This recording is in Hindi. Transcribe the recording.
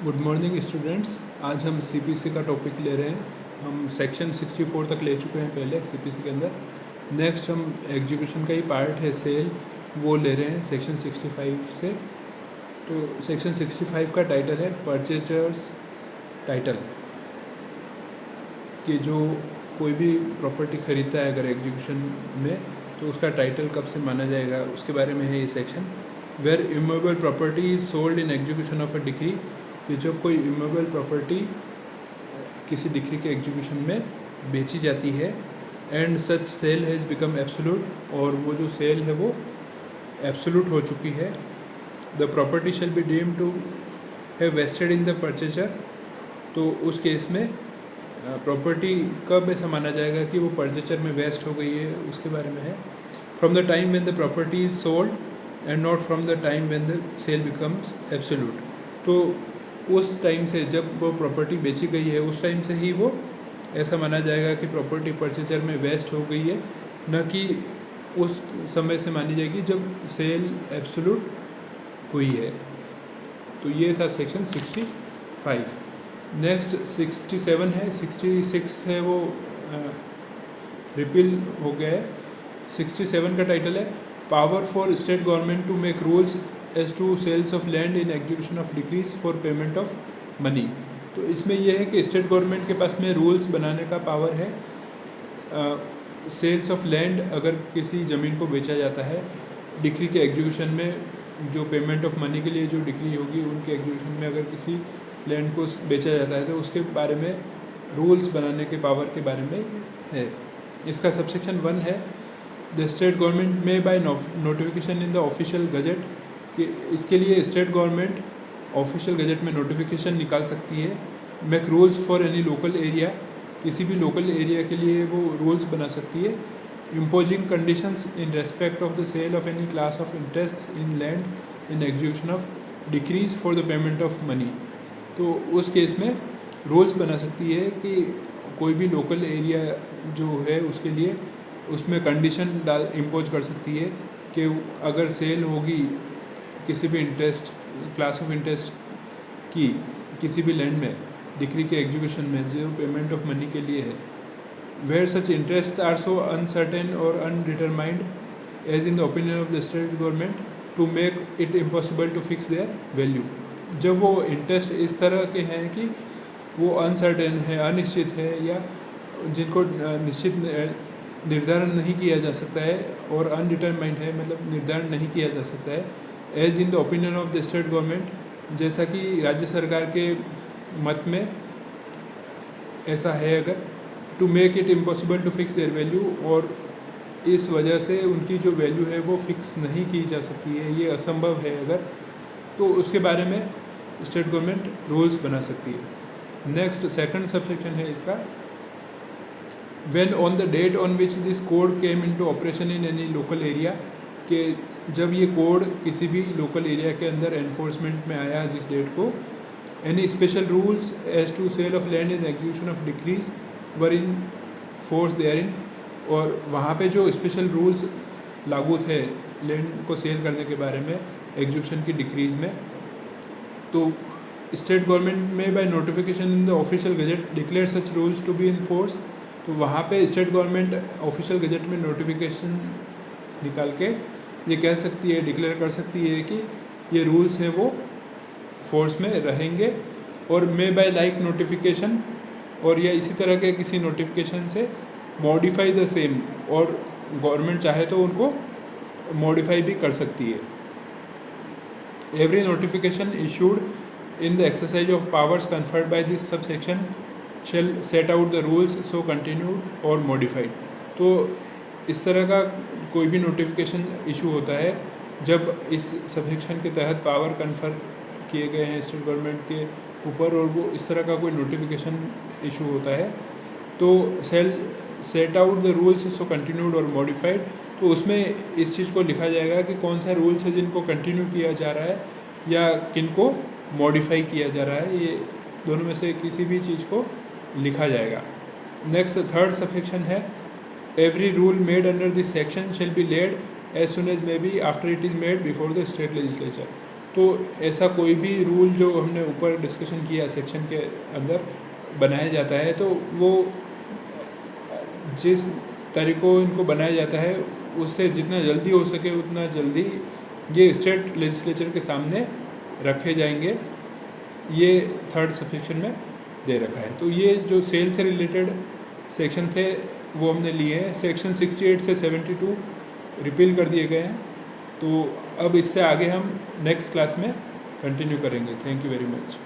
Good morning students. आज हम सीपीसी का टॉपिक ले रहे हैं। हम सेक्शन 64 तक ले चुके हैं पहले सीपीसी के अंदर। नेक्स्ट हम एग्जीक्यूशन का ही पार्ट है सेल, वो ले रहे हैं सेक्शन 65 से। तो सेक्शन 65 का टाइटल है परचेजर्स टाइटल, कि जो कोई भी प्रॉपर्टी खरीदता है अगर एग्जीक्यूशन में तो उसका टाइटल कब से माना जाएगा उसके बारे में है ये section. Where immovable property is sold in execution of a decree, कि जब कोई इमूवेबल प्रॉपर्टी किसी डिक्री के एग्जीक्यूशन में बेची जाती है, and such sale has become absolute, और वो जो सेल है वो एब्सोल्यूट हो चुकी है, the property shall be deemed to have vested in the purchaser. तो उस केस में प्रॉपर्टी कब ऐसा माना जाएगा कि वो परचेजर में वेस्ट हो गई है उसके बारे में है। From the time when the property is sold and not from the time when the sale becomes absolute. तो उस टाइम से जब वो प्रॉपर्टी बेची गई है उस टाइम से ही वो ऐसा माना जाएगा कि प्रॉपर्टी परचेजर में वेस्ट हो गई है, न कि उस समय से मानी जाएगी जब सेल एब्सोल्यूट हुई है। तो ये था सेक्शन 65। नेक्स्ट 67 है, 66 है वो रिपील हो गया है। 67 का टाइटल है power for state government to make rules as to sales of land in execution of decrees for payment of money. तो इसमें यह है कि स्टेट गवर्नमेंट के पास में रूल्स बनाने का पावर है। सेल्स ऑफ लैंड, अगर किसी ज़मीन को बेचा जाता है डिक्री के एग्जीक्यूशन में, जो पेमेंट ऑफ मनी के लिए जो डिक्री होगी उनके एग्जीक्यूशन में अगर किसी लैंड को बेचा जाता है तो उसके बारे में रूल्स बनाने के पावर के बारे में है। इसका सबसेक्शन 1 है द स्टेट गवर्नमेंट में by notification in the official gazette, कि इसके लिए स्टेट गवर्नमेंट ऑफिशियल गजट में नोटिफिकेशन निकाल सकती है। Make rules for any local area, किसी भी लोकल एरिया के लिए वो रूल्स बना सकती है। Imposing conditions in respect of the sale of any class of interest in land in execution of decrees for the payment of money. तो उस केस में रूल्स बना सकती है कि कोई भी लोकल एरिया जो है उसके लिए उसमें कंडीशन इम्पोज कर सकती है कि अगर सेल होगी किसी भी इंटरेस्ट क्लास ऑफ इंटरेस्ट की किसी भी लैंड में डिक्री के एग्जीक्यूशन में जो पेमेंट ऑफ मनी के लिए है, where such interest are so uncertain और undetermined as in the opinion of the state government to make it impossible to fix their value. जब वो इंटरेस्ट इस तरह के हैं कि वो अनसर्टेन है, अनिश्चित है, या जिनको निश्चित निर्धारण नहीं किया जा सकता है, और अनडिटरमाइंड है मतलब निर्धारण नहीं किया जा सकता है, as in the opinion of the state government, जैसा कि राज्य सरकार के मत में ऐसा है, अगर to make it impossible to fix their value, और इस वजह से उनकी जो वैल्यू है वो फिक्स नहीं की जा सकती है, ये असंभव है अगर, तो उसके बारे में स्टेट गवर्नमेंट रूल्स बना सकती है। नेक्स्ट सेकंड सबसेक्शन है इसका, when on the date on which this code came into operation in any local area, कि जब ये कोड किसी भी लोकल एरिया के अंदर एनफोर्समेंट में आया जिस डेट को, any special rules as to sale of land in execution of decrees were in force therein, और वहाँ पे जो स्पेशल रूल्स लागू थे लैंड को सेल करने के बारे में एग्जीक्यूशन की डिक्रीज में, तो स्टेट गवर्नमेंट में by notification in the official gazette declare such rules to be in force. तो वहाँ पे स्टेट गवर्नमेंट ऑफिशियल गजट में नोटिफिकेशन निकाल के ये कह सकती है, डिक्लेयर कर सकती है कि ये रूल्स हैं वो फोर्स में रहेंगे, और मे बाय लाइक नोटिफिकेशन, और या इसी तरह के किसी नोटिफिकेशन से मॉडिफाई द सेम, और गवर्नमेंट चाहे तो उनको मॉडिफाई भी कर सकती है। Every notification issued in the exercise of powers conferred by this subsection shall set out the rules so continued or modified। तो इस तरह का कोई भी नोटिफिकेशन इशू होता है जब इस सबसेक्शन के तहत पावर कन्फर किए गए हैं स्टेट गवर्नमेंट के ऊपर, और वो इस तरह का कोई नोटिफिकेशन इशू होता है, तो shall set out the rules so continued or modified. तो उसमें इस चीज़ को लिखा जाएगा कि कौन सा रूल्स है जिनको कंटिन्यू किया जा रहा है या किनको मॉडिफाई किया जा रहा है, ये दोनों में से किसी भी चीज़ को लिखा जाएगा। नेक्स्ट थर्ड सबसेक्शन है every rule made under this section shall be laid as soon as may be after it is made before the state legislature. तो ऐसा कोई भी रूल जो हमने ऊपर डिस्कशन किया सेक्शन के अंदर बनाया जाता है, तो वो जिस तरीक़ों इनको बनाया जाता है उससे जितना जल्दी हो सके उतना जल्दी ये स्टेट लेजिस्लेचर के सामने रखे जाएंगे, ये थर्ड सबसेक्शन में दे रखा है। तो ये जो सेल से रिलेटेड सेक्शन थे वो हमने लिए हैं। सेक्शन 68 से 72 रिपील कर दिए गए हैं। तो अब इससे आगे हम नेक्स्ट क्लास में कंटिन्यू करेंगे। Thank you very much.